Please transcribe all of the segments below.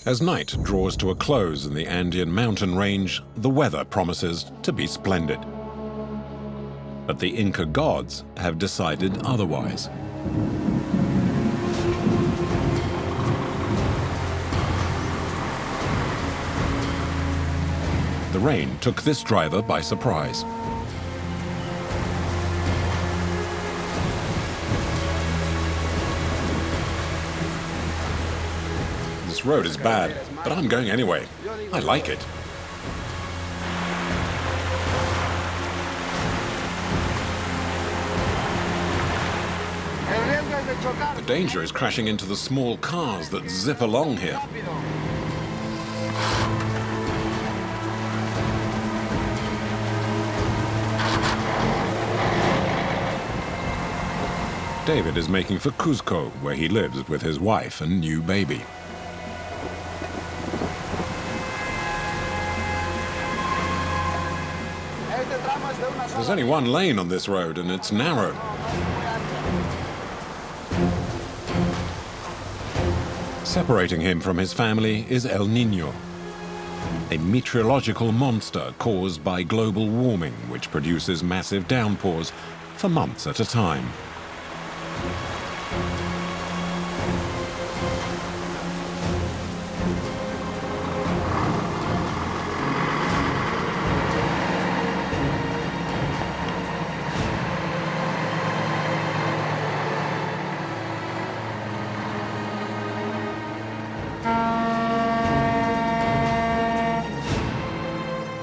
As night draws to a close in the Andean mountain range, the weather promises to be splendid. But the Inca gods have decided otherwise. The rain took this driver by surprise. This road is bad, but I'm going anyway. I like it. The danger is crashing into the small cars that zip along here. David is making for Cuzco, where he lives with his wife and new baby. There's only one lane on this road, and it's narrow. Separating him from his family is El Niño, a meteorological monster caused by global warming, which produces massive downpours for months at a time.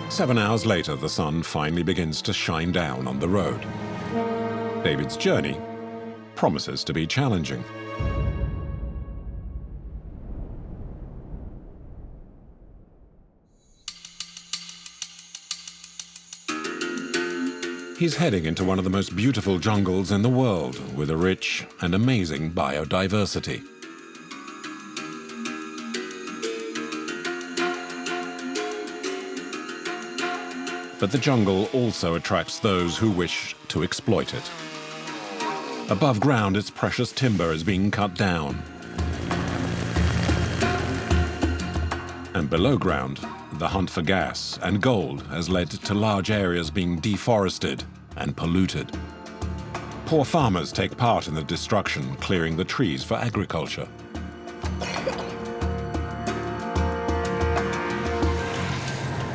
Seven hours later, the sun finally begins to shine down on the road. David's journey promises to be challenging. He's heading into one of the most beautiful jungles in the world, with a rich and amazing biodiversity. But the jungle also attracts those who wish to exploit it. Above ground, its precious timber is being cut down. And below ground, the hunt for gas and gold has led to large areas being deforested and polluted. Poor farmers take part in the destruction, clearing the trees for agriculture.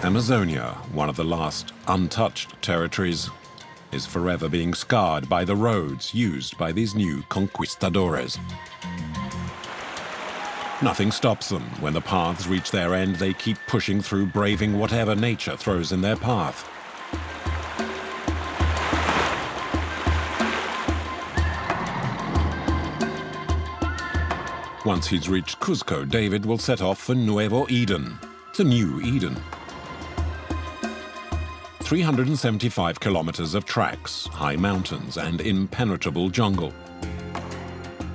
Amazonia, one of the last untouched territories, is forever being scarred by the roads used by these new conquistadores. Nothing stops them. When the paths reach their end, they keep pushing through, braving whatever nature throws in their path. Once he's reached Cuzco, David will set off for Nuevo Eden, the new Eden. 375 kilometers of tracks, high mountains, and impenetrable jungle.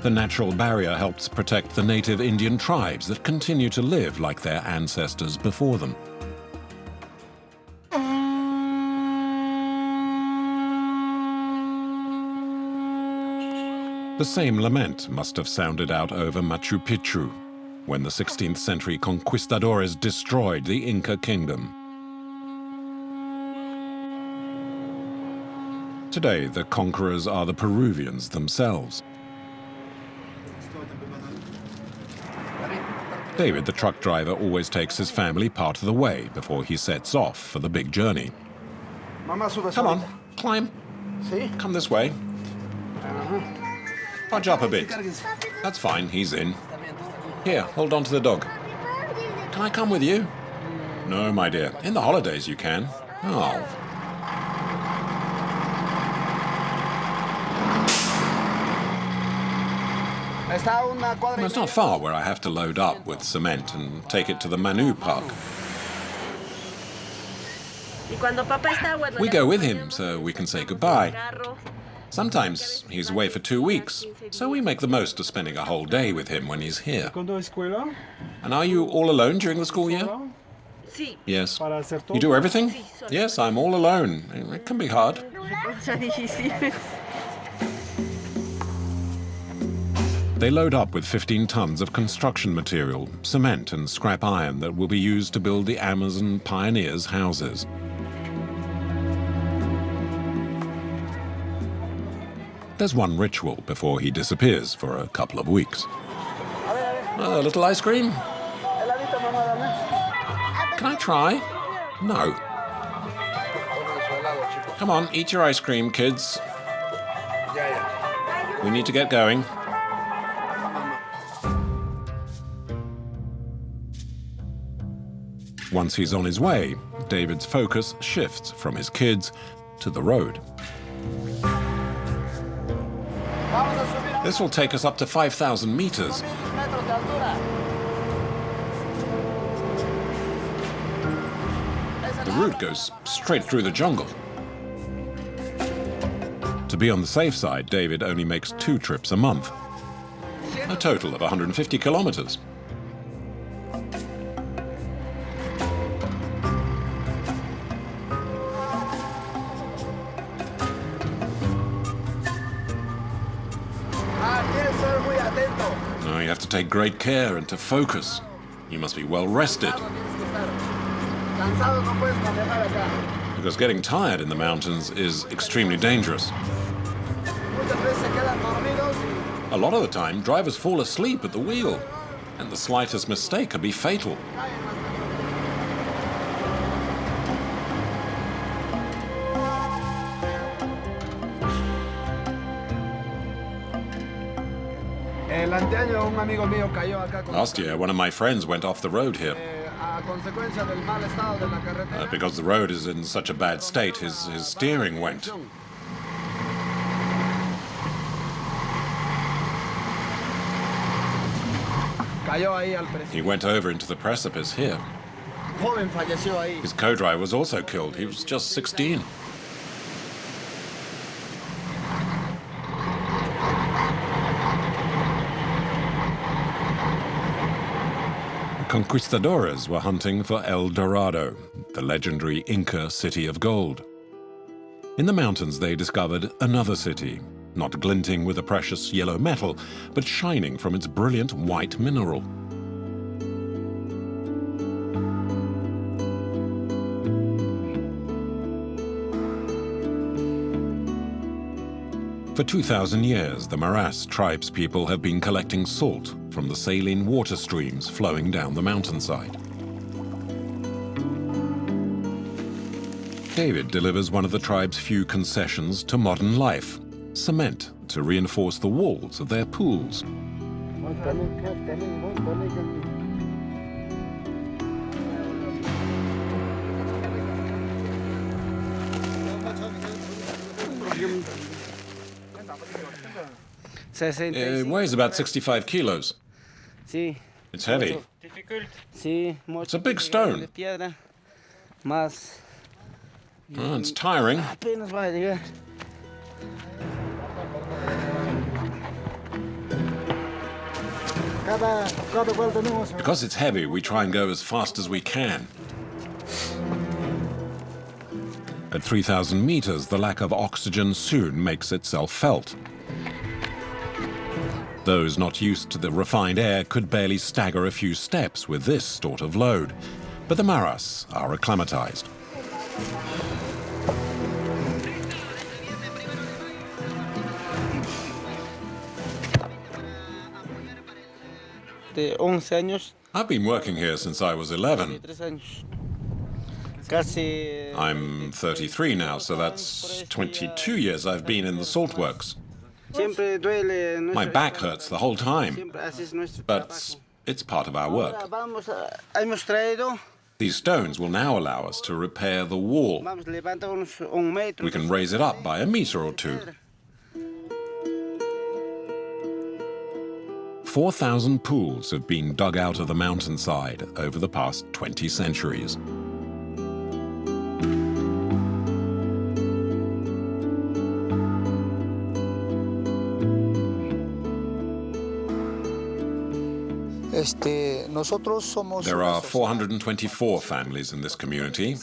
The natural barrier helps protect the native Indian tribes that continue to live like their ancestors before them. The same lament must have sounded out over Machu Picchu when the 16th century conquistadores destroyed the Inca kingdom. Today, the conquerors are the Peruvians themselves. David, the truck driver, always takes his family part of the way before he sets off for the big journey. Come on, climb. Come this way. Punch up a bit. That's fine, he's in. Here, hold on to the dog. Can I come with you? No, my dear. In the holidays you can. Oh. Well, it's not far where I have to load up with cement and take it to the Manu Park. We go with him so we can say goodbye. Sometimes he's away for 2 weeks, so we make the most of spending a whole day with him when he's here. And are you all alone during the school year? Yes. You do everything? Yes, I'm all alone. It can be hard. They load up with 15 tons of construction material, cement and scrap iron that will be used to build the Amazon pioneers' houses. There's one ritual before he disappears for a couple of weeks. A little ice cream? Can I try? No. Come on, eat your ice cream, kids. We need to get going. Once he's on his way, David's focus shifts from his kids to the road. This will take us up to 5,000 meters. The route goes straight through the jungle. To be on the safe side, David only makes 2 trips a month, a total of 150 kilometers. Now you have to take great care and to focus. You must be well rested. Because getting tired in the mountains is extremely dangerous. A lot of the time, drivers fall asleep at the wheel, and the slightest mistake can be fatal. Last year, one of my friends went off the road here. Because the road is in such a bad state, his steering went. He went over into the precipice here. His co-driver was also killed. He was just 16. Conquistadores were hunting for El Dorado, the legendary Inca city of gold. In the mountains they discovered another city, not glinting with a precious yellow metal, but shining from its brilliant white mineral. For 2,000 years, the Maras tribespeople have been collecting salt from the saline water streams flowing down the mountainside. David delivers one of the tribe's few concessions to modern life: cement to reinforce the walls of their pools. It weighs about 65 kilos. It's heavy. It's a big stone. Oh, it's tiring. Because it's heavy, we try and go as fast as we can. At 3,000 meters, the lack of oxygen soon makes itself felt. Those not used to the refined air could barely stagger a few steps with this sort of load, but the Maras are acclimatized. I've been working here since I was 11. I'm 33 now, so that's 22 years I've been in the salt works. My back hurts the whole time, but it's part of our work. These stones will now allow us to repair the wall. We can raise it up by 1 meter or 2. 4,000 pools have been dug out of the mountainside over the past 20 centuries. There are 424 families in this community,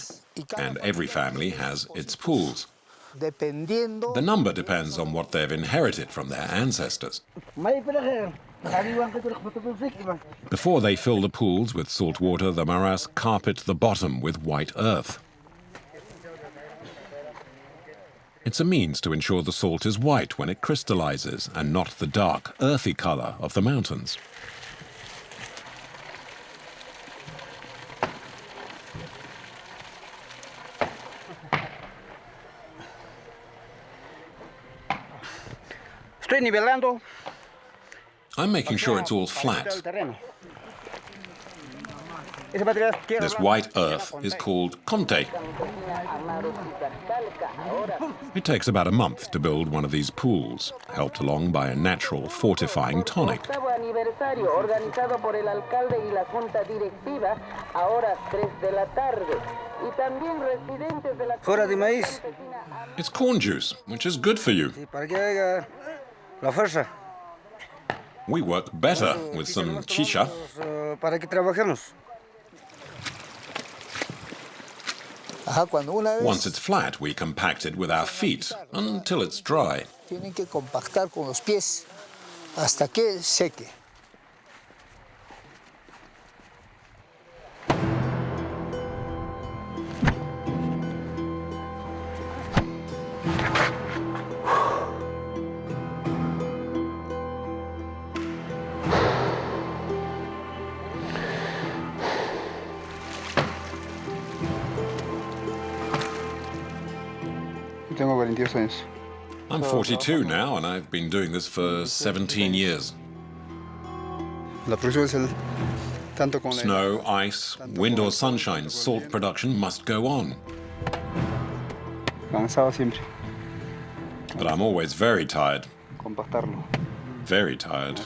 and every family has its pools. The number depends on what they've inherited from their ancestors. Before they fill the pools with salt water, the maras carpet the bottom with white earth. It's a means to ensure the salt is white when it crystallizes and not the dark, earthy color of the mountains. I'm making sure it's all flat. This white earth is called conte. It takes about a month to build one of these pools, helped along by a natural fortifying tonic. It's corn juice, which is good for you. We work better with some chicha. Once it's flat, we compact it with our feet until it's dry. I'm 42 now, and I've been doing this for 17 years. Snow, ice, wind or sunshine, salt production must go on. But I'm always very tired. Very tired.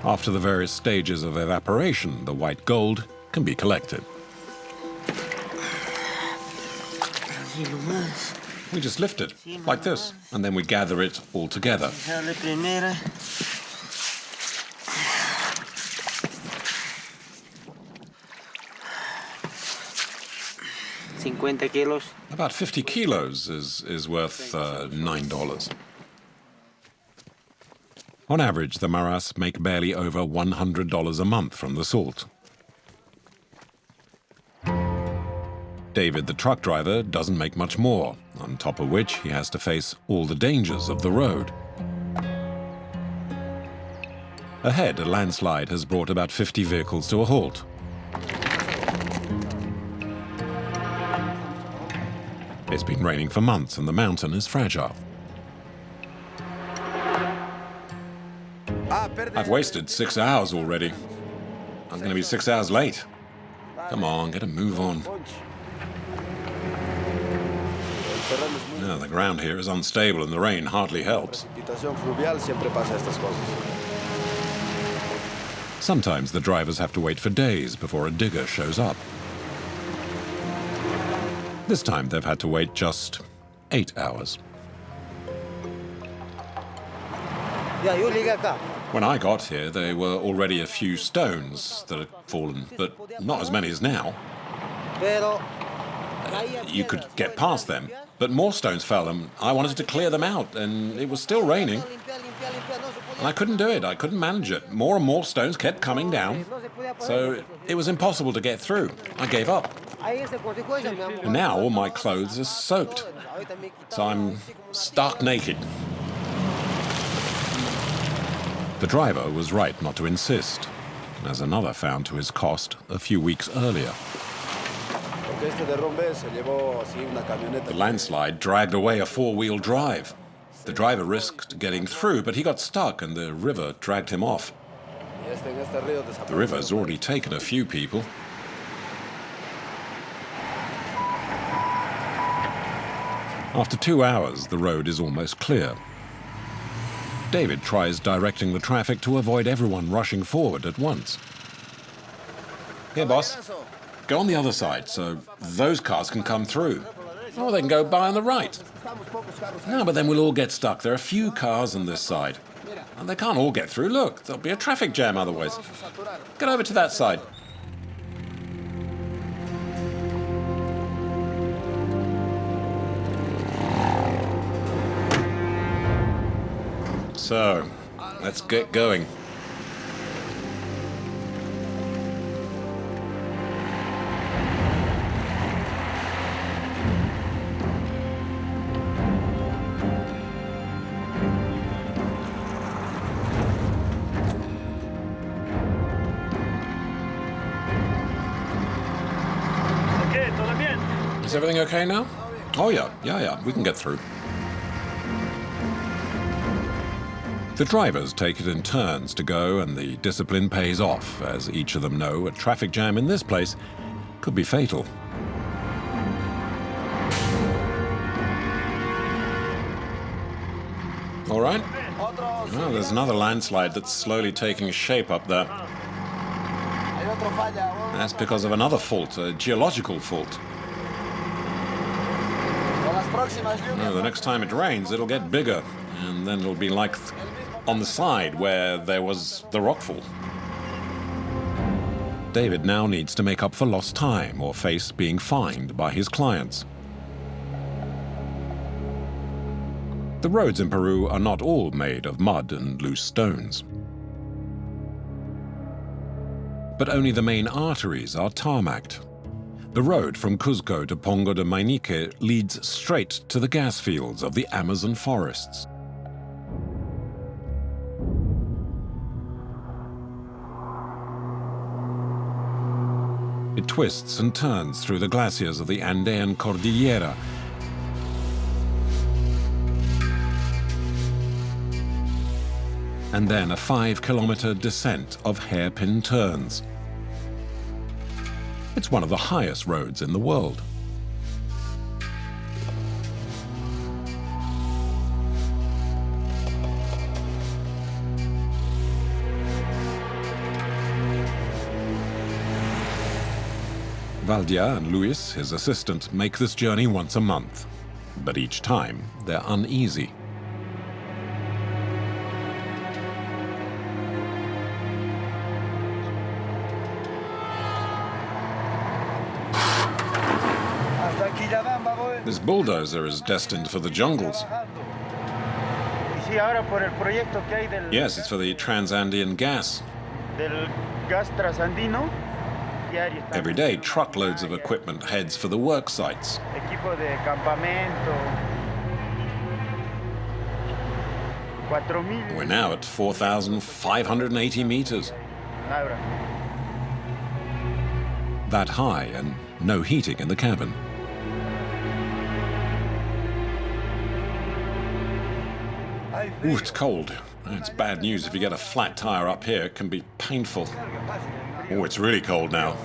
After the various stages of evaporation, the white gold can be collected. We just lift it, like this, and then we gather it all together. About 50 kilos is worth $9. On average, the maras make barely over $100 a month from the salt. David, the truck driver, doesn't make much more, on top of which he has to face all the dangers of the road. Ahead, a landslide has brought about 50 vehicles to a halt. It's been raining for months and the mountain is fragile. I've wasted 6 hours already. I'm going to be 6 hours late. Come on, get a move on. The ground here is unstable and the rain hardly helps. Sometimes the drivers have to wait for days before a digger shows up. This time they've had to wait just 8 hours. When I got here, there were already a few stones that had fallen, but not as many as now. You could get past them, but more stones fell, and I wanted to clear them out, and it was still raining. And I couldn't do it. I couldn't manage it. More and more stones kept coming down, so it was impossible to get through. I gave up. And now all my clothes are soaked, so I'm stark naked. The driver was right not to insist, as another found to his cost a few weeks earlier. The landslide dragged away a four-wheel drive. The driver risked getting through, but he got stuck and the river dragged him off. The river's already taken a few people. After 2 hours, the road is almost clear. David tries directing the traffic to avoid everyone rushing forward at once. Here, boss. Go on the other side so those cars can come through. Or they can go by on the right. No, but then we'll all get stuck. There are a few cars on this side. And they can't all get through. Look, there'll be a traffic jam otherwise. Get over to that side. So, let's get going. Is everything okay now? Oh yeah, we can get through. The drivers take it in turns to go, and the discipline pays off, as each of them know a traffic jam in this place could be fatal. All right. Oh, there's another landslide that's slowly taking shape up there. That's because of another fault, a geological fault. No, the next time it rains, it'll get bigger, and then it'll be like on the side where there was the rockfall. David now needs to make up for lost time or face being fined by his clients. The roads in Peru are not all made of mud and loose stones. But only the main arteries are tarmacked. The road from Cuzco to Pongo de Mainique leads straight to the gas fields of the Amazon forests. It twists and turns through the glaciers of the Andean Cordillera, and then a 5-kilometer descent of hairpin turns. It's one of the highest roads in the world. Valdia and Luis, his assistant, make this journey once a month. But each time, they're uneasy. This bulldozer is destined for the jungles. Yes, it's for the Transandean gas. Every day, truckloads of equipment heads for the work sites. We're now at 4,580 meters. That high and no heating in the cabin. Ooh, it's cold. It's bad news if you get a flat tire up here. It can be painful. Oh, it's really cold now.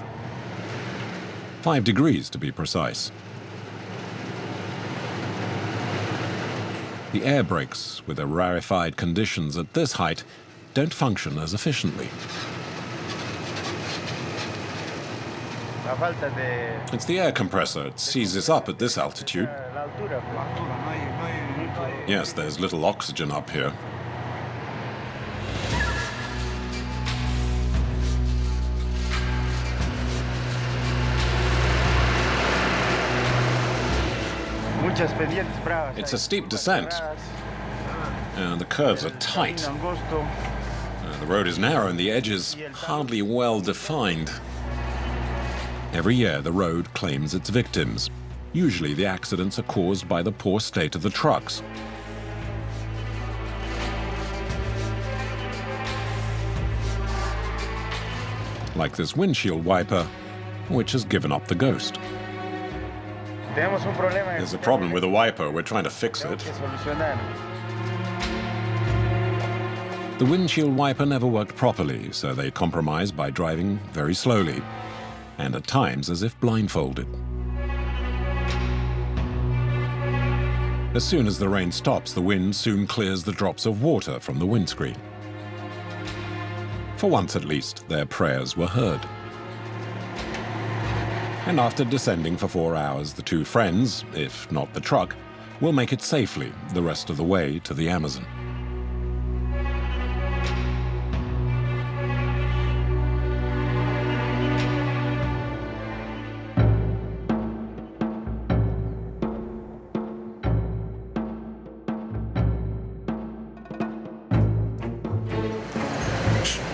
5 degrees to be precise. The air brakes, with the rarefied conditions at this height, don't function as efficiently. It's the air compressor. It seizes up at this altitude. Yes, there's little oxygen up here. It's a steep descent, and the curves are tight. The road is narrow and the edges hardly well defined. Every year, the road claims its victims. Usually, the accidents are caused by the poor state of the trucks. Like this windshield wiper, which has given up the ghost. There's a problem with the wiper. We're trying to fix it. The windshield wiper never worked properly, so they compromised by driving very slowly, and at times as if blindfolded. As soon as the rain stops, the wind soon clears the drops of water from the windscreen. For once at least, their prayers were heard. And after descending for 4 hours, the two friends, if not the truck, will make it safely the rest of the way to the Amazon.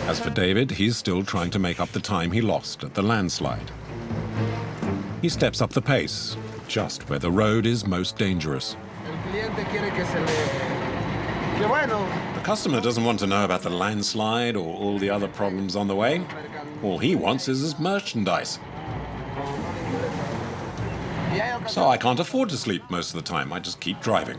As for David, he's still trying to make up the time he lost at the landslide. He steps up the pace, just where the road is most dangerous. The customer doesn't want to know about the landslide or all the other problems on the way. All he wants is his merchandise. So I can't afford to sleep most of the time. I just keep driving.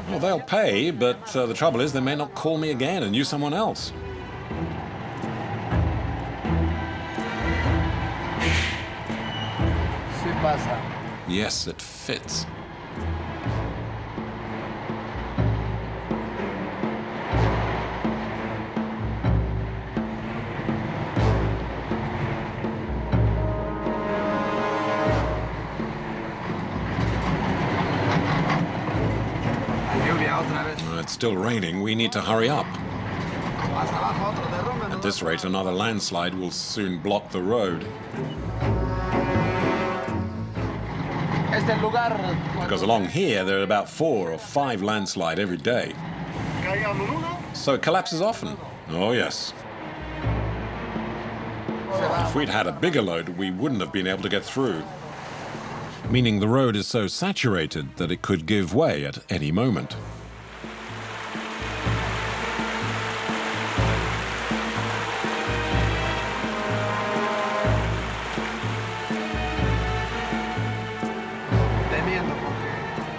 Well, they'll pay, but the trouble is they may not call me again and use someone else. Yes, it fits. It's still raining. We need to hurry up. At this rate, another landslide will soon block the road. Because along here, there are about 4 or 5 landslides every day. So it collapses often. Oh, yes. If we'd had a bigger load, we wouldn't have been able to get through. Meaning the road is so saturated that it could give way at any moment.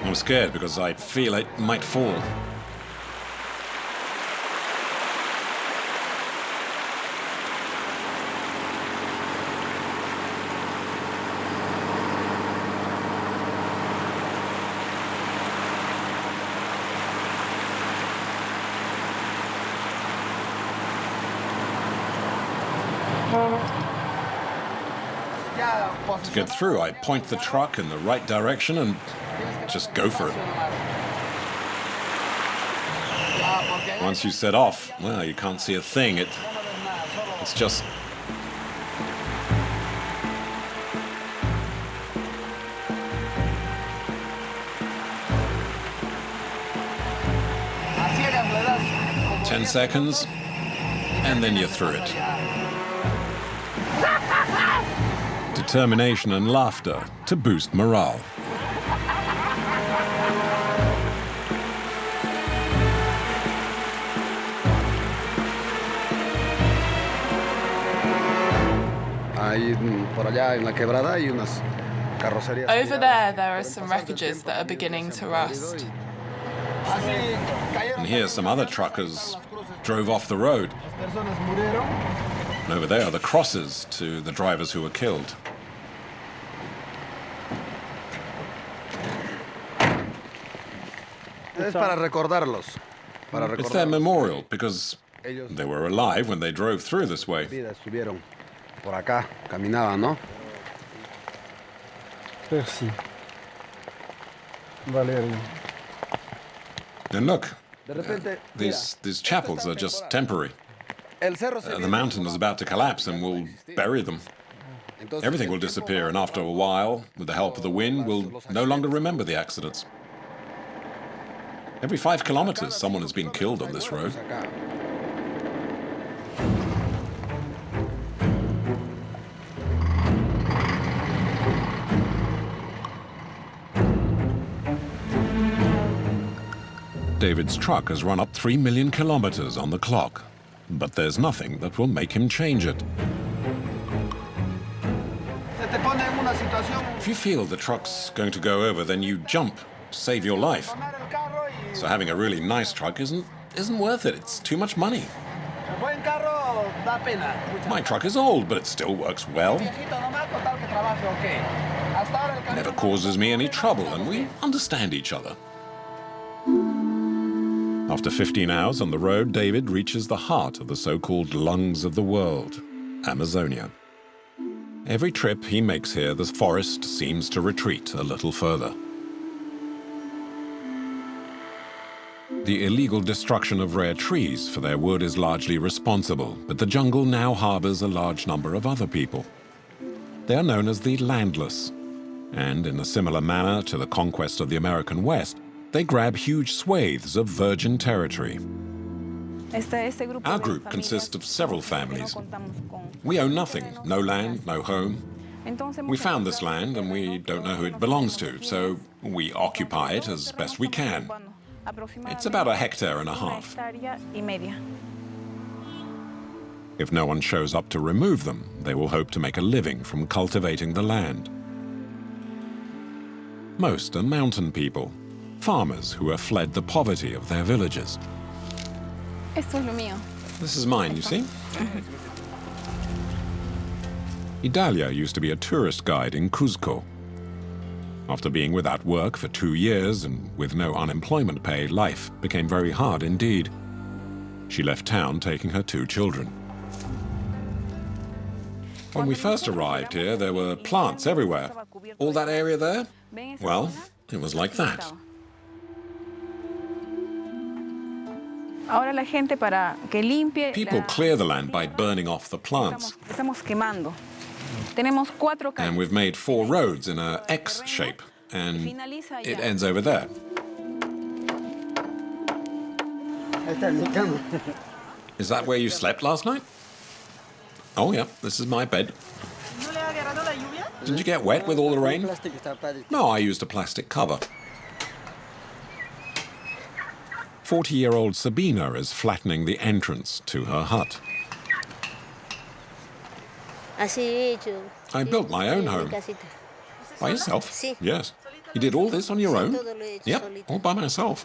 I'm scared because I feel it might fall. To get through, I point the truck in the right direction and just go for it. Once you set off, well, you can't see a thing. It's just... "10 seconds, and then you're through it." Determination and laughter to boost morale. Over there are some wreckages that are beginning to rust. And here some other truckers drove off the road. And over there are the crosses to the drivers who were killed. It's their memorial because they were alive when they drove through this way. And look, these chapels are just temporary. The mountain is about to collapse and we'll bury them. Everything will disappear, and after a while, with the help of the wind, we'll no longer remember the accidents. Every 5 kilometers, someone has been killed on this road. David's truck has run up 3 million kilometers on the clock, but there's nothing that will make him change it. If you feel the truck's going to go over, then you jump, save your life. So having a really nice truck isn't worth it. It's too much money. My truck is old, but it still works well. Never causes me any trouble, and we understand each other. After 15 hours on the road, David reaches the heart of the so-called lungs of the world, Amazonia. Every trip he makes here, the forest seems to retreat a little further. The illegal destruction of rare trees for their wood is largely responsible, but the jungle now harbors a large number of other people. They are known as the landless, and in a similar manner to the conquest of the American West, They grab huge swathes of virgin territory. Our group consists of several families. We own nothing, no land, no home. We found this land and we don't know who it belongs to, so we occupy it as best we can. It's about 1.5 hectares. If no one shows up to remove them, they will hope to make a living from cultivating the land. Most are mountain people, farmers who have fled the poverty of their villages. This is mine, you see? Idalia used to be a tourist guide in Cuzco. After being without work for 2 years and with no unemployment pay, life became very hard indeed. She left town taking her 2 children. When we first arrived here, there were plants everywhere. All that area there? Well, it was like that. People clear the land by burning off the plants. And we've made 4 roads in an X shape, and it ends over there. Is that where you slept last night? Oh yeah, this is my bed. Didn't you get wet with all the rain? No, I used a plastic cover. 40-year-old Sabina is flattening the entrance to her hut. I built my own home. By yourself? Yes. You did all this on your own? Yep, all by myself.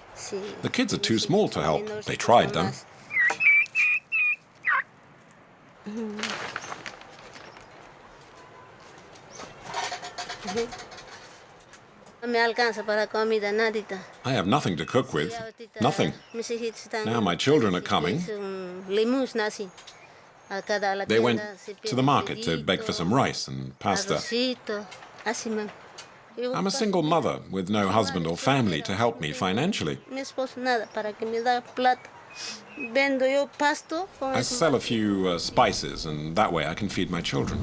The kids are too small to help. They tried, though. I have nothing to cook with. Nothing. Now my children are coming. They went to the market to beg for some rice and pasta. I'm a single mother with no husband or family to help me financially. I sell a few spices, and that way I can feed my children.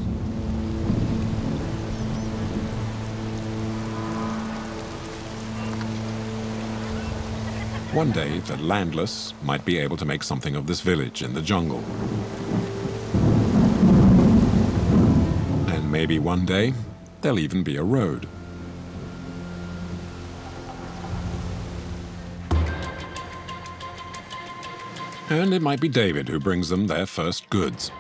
One day, the landless might be able to make something of this village in the jungle. And maybe one day, there'll even be a road. And it might be David who brings them their first goods.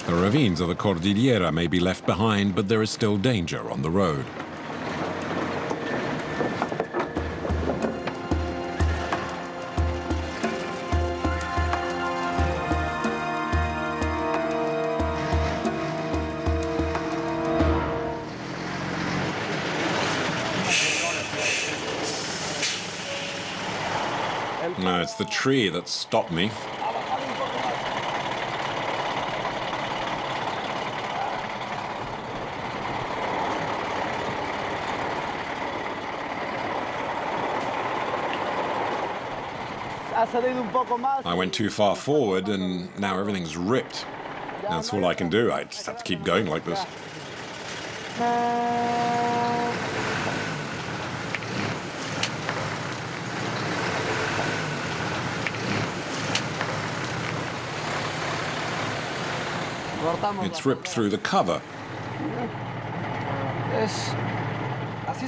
The ravines of the Cordillera may be left behind, but there is still danger on the road. No, it's the tree that stopped me. I went too far forward and now everything's ripped. That's all I can do. I just have to keep going like this. It's ripped through the cover.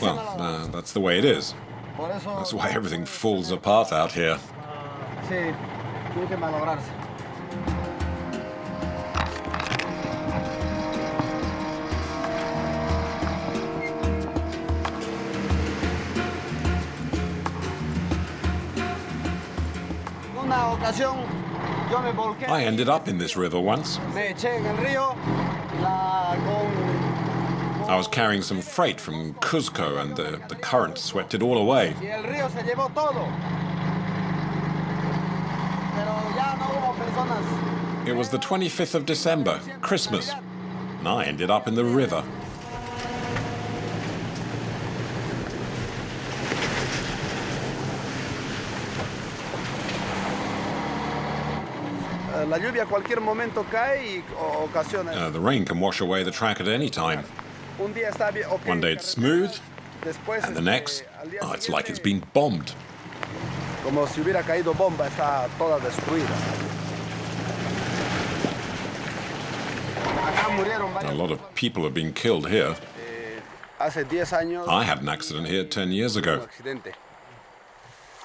Well, that's the way it is. That's why everything falls apart out here. I ended up in this river once. I was carrying some freight from Cuzco and the current swept it all away. It was the 25th of December, Christmas, and I ended up in the river. The rain can wash away the track at any time. One day it's smooth, and the next, it's like it's been bombed. Como si hubiera caído bomba, está toda destruida. A lot of people have been killed here. Hace 10 años. I had an accident here 10 years ago.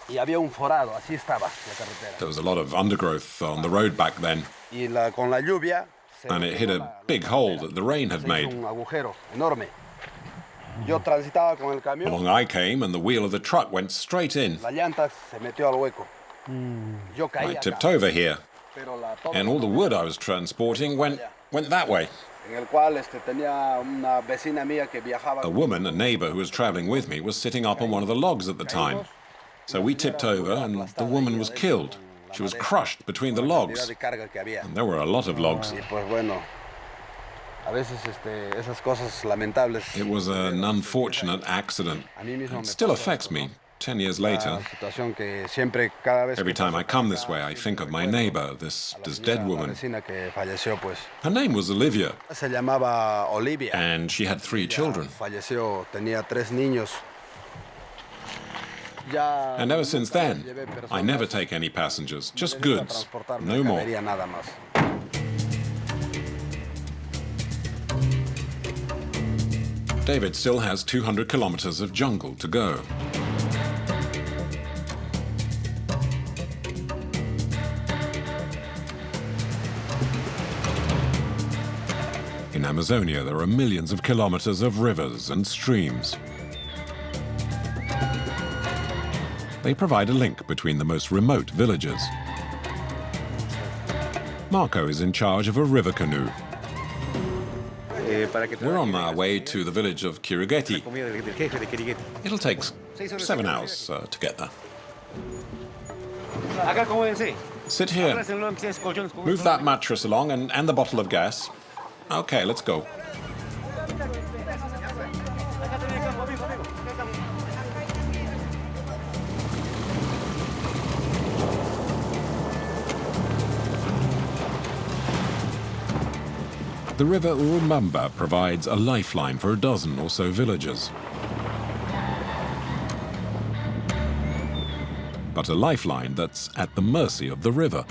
Y había un forado, así estaba la carretera. There was a lot of undergrowth on the road back then, Con la lluvia, and it hit a big hole that the rain had made. un agujero enorme. Yo transitaba con el camión. Along I came, and the wheel of the truck went straight in. La llanta se metió al hueco. Yo caí I acá, tipped over here, pero toda and all the wood I was transporting went that way. en el cual tenía una vecina mía que viajaba. A woman, a neighbor who was traveling with me, was sitting up on one of the logs at the time. So we tipped over, and the woman was killed. She was crushed between the logs, and there were a lot of logs. Y pues bueno, a veces esas cosas lamentables. It was an unfortunate accident, and still affects me 10 years later. Situación que siempre, cada vez Every que time I paso come por this acá, way, I think of my neighbor, this dead la woman. vecina que falleció, pues. Her name was Olivia, Se llamaba Olivia. and she had 3 children. Falleció, tenía 3 niños. Ya And ever since then, llevé personas, I never take any passengers, just necesito goods, transportar no more. mercadería, nada más. David still has 200 kilometers of jungle to go. In Amazonia, there are millions of kilometers of rivers and streams. They provide a link between the most remote villages. Marco is in charge of a river canoe. We're on our way to the village of Kirigeti. It'll take 7 hours to get there. Sit here. Move that mattress along and the bottle of gas. Okay, let's go. The river Urumamba provides a lifeline for a dozen or so villages. But a lifeline that's at the mercy of the river.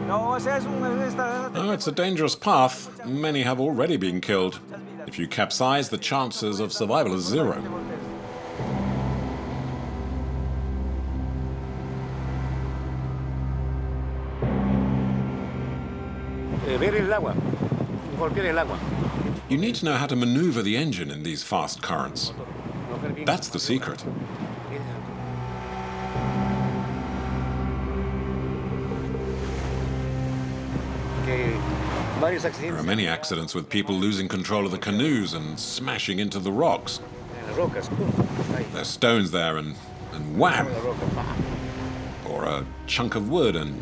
Oh, it's a dangerous path. Many have already been killed. If you capsize, the chances of survival is 0. You need to know how to maneuver the engine in these fast currents. That's the secret. There are many accidents with people losing control of the canoes and smashing into the rocks. There's stones there and wham! Or a chunk of wood and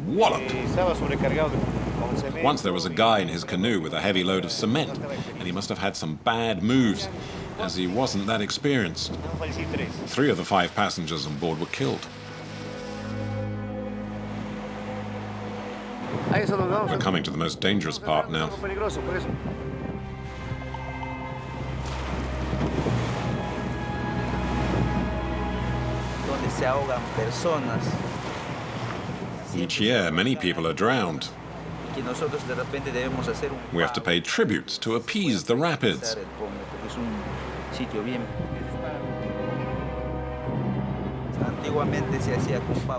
wallop! Once there was a guy in his canoe with a heavy load of cement, and he must have had some bad moves, as he wasn't that experienced. 3 of the 5 passengers on board were killed. We're coming to the most dangerous part now. Each year, many people are drowned. We have to pay tributes to appease the rapids.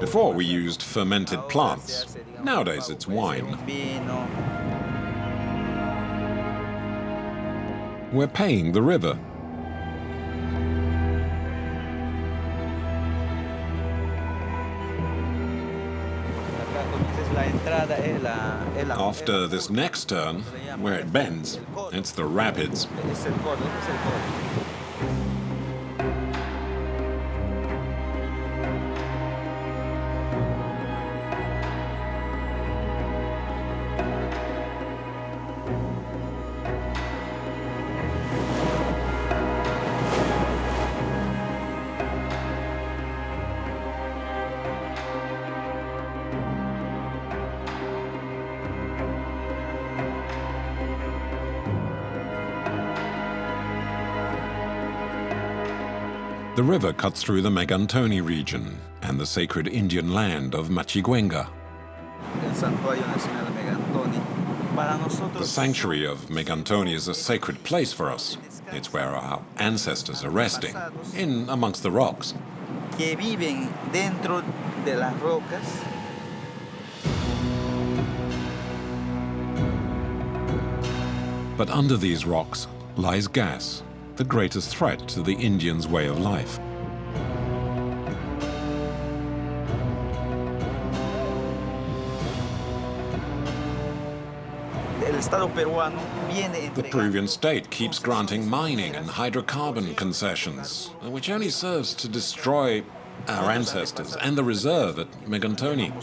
Before we used fermented plants. Nowadays it's wine. We're paying the river. After this next turn, where it bends, it's the rapids. The river cuts through the Megantoni region and the sacred Indian land of Machiguenga. The sanctuary of Megantoni is a sacred place for us. It's where our ancestors are resting, in amongst the rocks. Que viven dentro de las rocas. But under these rocks lies gas, the greatest threat to the Indians' way of life. The Peruvian state keeps granting mining and hydrocarbon concessions, which only serves to destroy our ancestors and the reserve at Megantoni.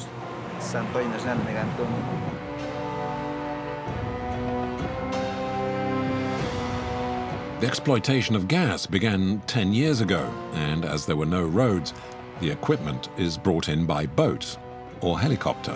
The exploitation of gas began 10 years ago, and as there were no roads, the equipment is brought in by boat or helicopter.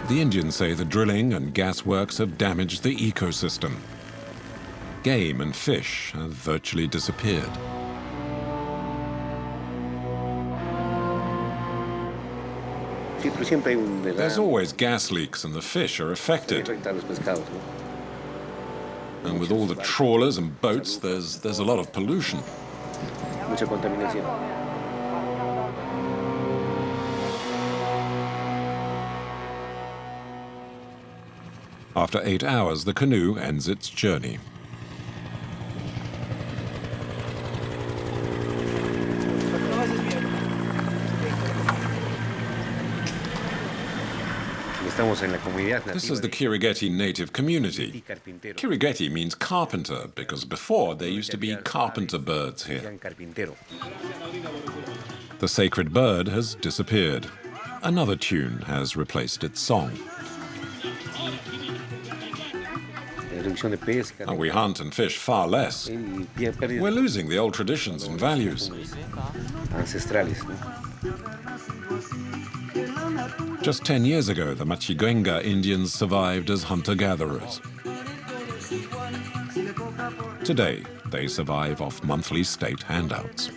The Indians say the drilling and gas works have damaged the ecosystem. Game and fish have virtually disappeared. There's always gas leaks and the fish are affected. And with all the trawlers and boats, there's a lot of pollution. After 8 hours, the canoe ends its journey. This is the Kirigeti native community. Kirigeti means carpenter because before there used to be carpenter birds here. The sacred bird has disappeared. Another tune has replaced its song. And we hunt and fish far less. We're losing the old traditions and values. Just 10 years ago, the Machiguenga Indians survived as hunter-gatherers. Today, they survive off monthly state handouts.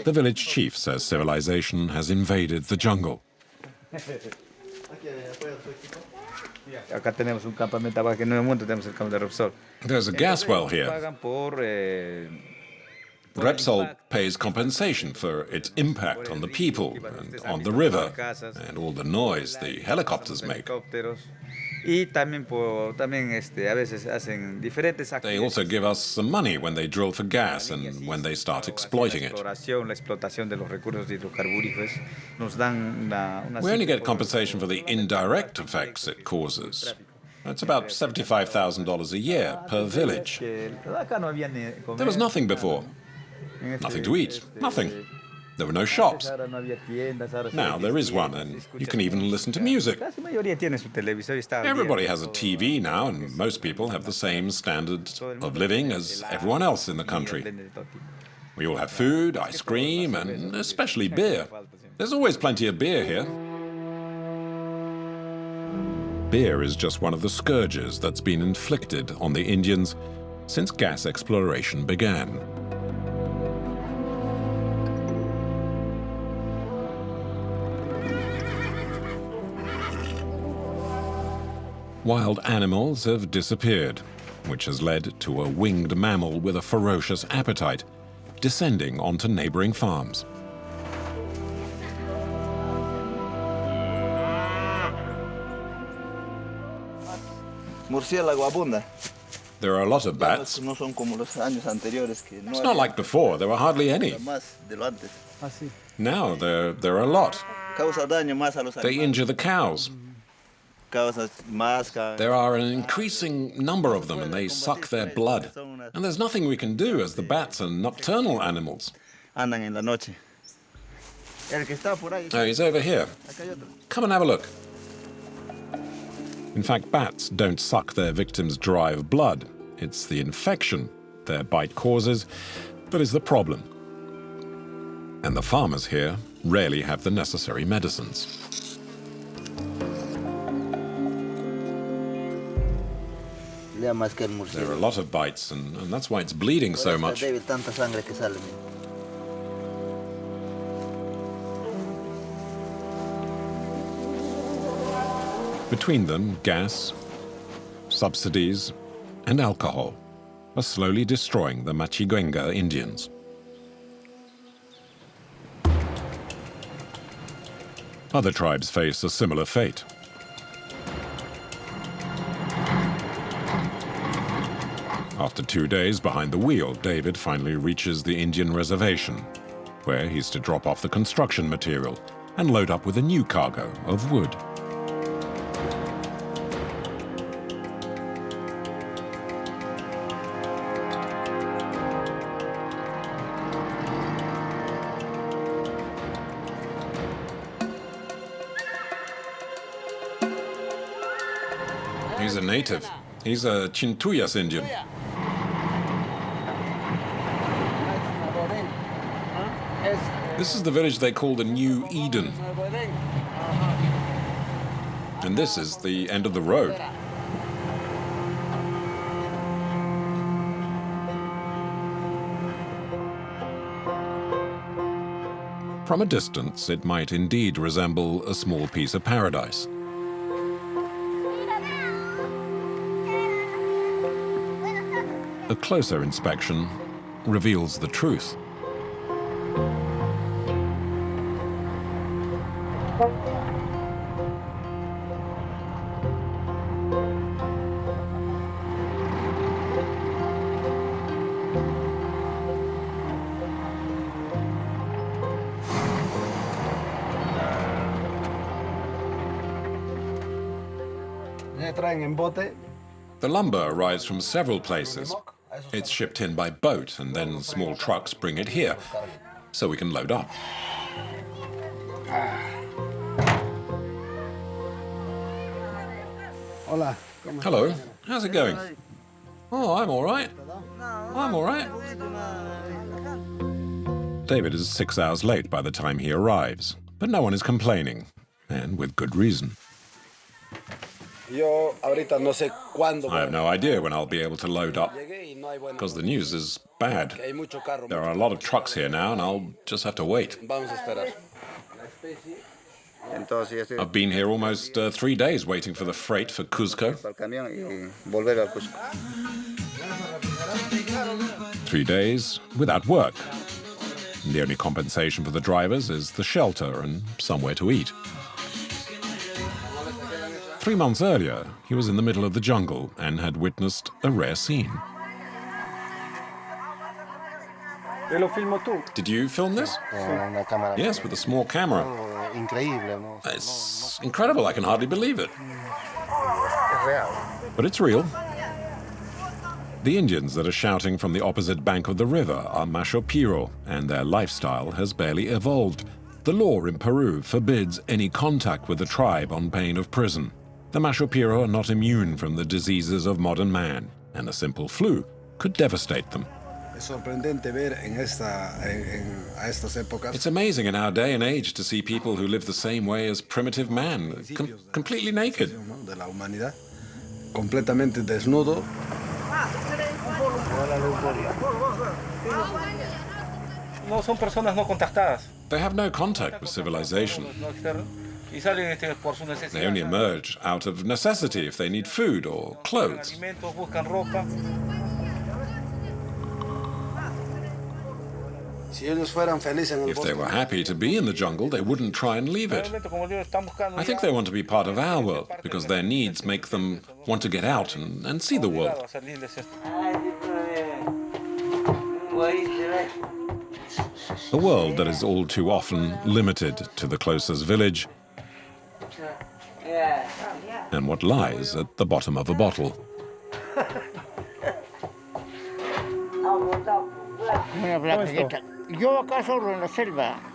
The village chief says civilization has invaded the jungle. There's a gas well here. Repsol pays compensation for its impact on the people and on the river and all the noise the helicopters make. They also give us some money when they drill for gas and when they start exploiting it. We only get compensation for the indirect effects it causes. That's about $75,000 a year per village. There was nothing before. Nothing to eat. Nothing. There were no shops. Now there is one, and you can even listen to music. Everybody has a TV now, and most people have the same standard of living as everyone else in the country. We all have food, ice cream, and especially beer. There's always plenty of beer here. Beer is just one of the scourges that's been inflicted on the Indians since gas exploration began. Wild animals have disappeared, which has led to a winged mammal with a ferocious appetite, descending onto neighboring farms. There are a lot of bats. It's not like before, there were hardly any. Now there are a lot. They injure the cows. There are an increasing number of them and they suck their blood. And there's nothing we can do as the bats are nocturnal animals. Oh, he's over here. Come and have a look. In fact, bats don't suck their victims dry of blood. It's the infection their bite causes that is the problem. And the farmers here rarely have the necessary medicines. There are a lot of bites, and that's why it's bleeding so much. Between them, gas, subsidies, and alcohol are slowly destroying the Machiguenga Indians. Other tribes face a similar fate. After 2 days behind the wheel, David finally reaches the Indian reservation, where he's to drop off the construction material and load up with a new cargo of wood. He's a native. He's a Chintuyas Indian. This is the village they call the New Eden. And this is the end of the road. From a distance, it might indeed resemble a small piece of paradise. A closer inspection reveals the truth. The lumber arrives from several places. It's shipped in by boat, and then small trucks bring it here, so we can load up. Hello, how's it going? Oh, I'm all right. I'm all right. David is 6 hours late by the time he arrives, but no one is complaining, and with good reason. I have no idea when I'll be able to load up, because the news is bad. There are a lot of trucks here now, and I'll just have to wait. I've been here almost 3 days waiting for the freight for Cuzco. 3 days without work. The only compensation for the drivers is the shelter and somewhere to eat. 3 months earlier, he was in the middle of the jungle and had witnessed a rare scene. Did you film this? Yes, with a small camera. It's incredible, I can hardly believe it. But it's real. The Indians that are shouting from the opposite bank of the river are Masho Piro, and their lifestyle has barely evolved. The law in Peru forbids any contact with the tribe on pain of prison. The Masho Piro are not immune from the diseases of modern man, and a simple flu could devastate them. It's amazing in our day and age to see people who live the same way as primitive man, completely naked. They have no contact with civilization. They only emerge out of necessity if they need food or clothes. If they were happy to be in the jungle, they wouldn't try and leave it. I think they want to be part of our world because their needs make them want to get out and see the world. A world that is all too often limited to the closest village and what lies at the bottom of a bottle.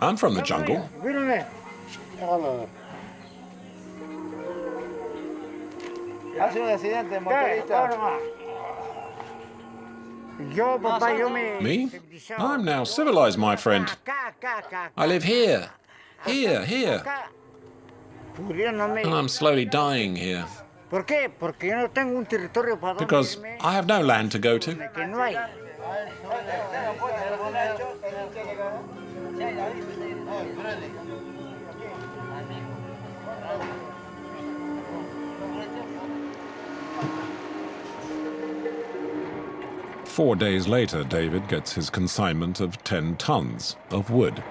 I'm from the jungle. Hace un accidente motorista. Me? I'm now civilized, my friend. I live here. Here. And I'm slowly dying here. Because I have no land to go to. 4 days later, David gets his consignment of 10 tons of wood.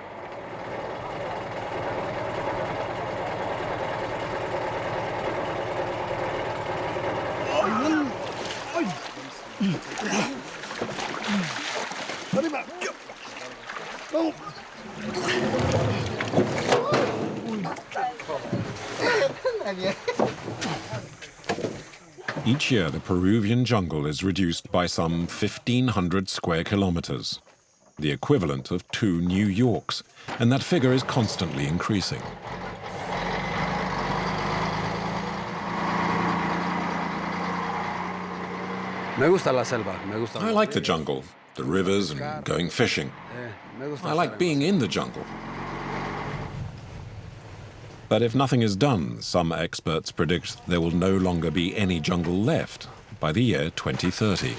Each year, the Peruvian jungle is reduced by some 1,500 square kilometers, the equivalent of 2 New Yorks, and that figure is constantly increasing. I like the jungle, the rivers and going fishing. I like being in the jungle. But if nothing is done, some experts predict there will no longer be any jungle left by the year 2030.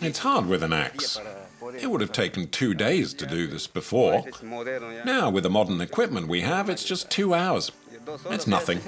It's hard with an axe. It would have taken 2 days to do this before. Now, with the modern equipment we have, it's just 2 hours. It's nothing.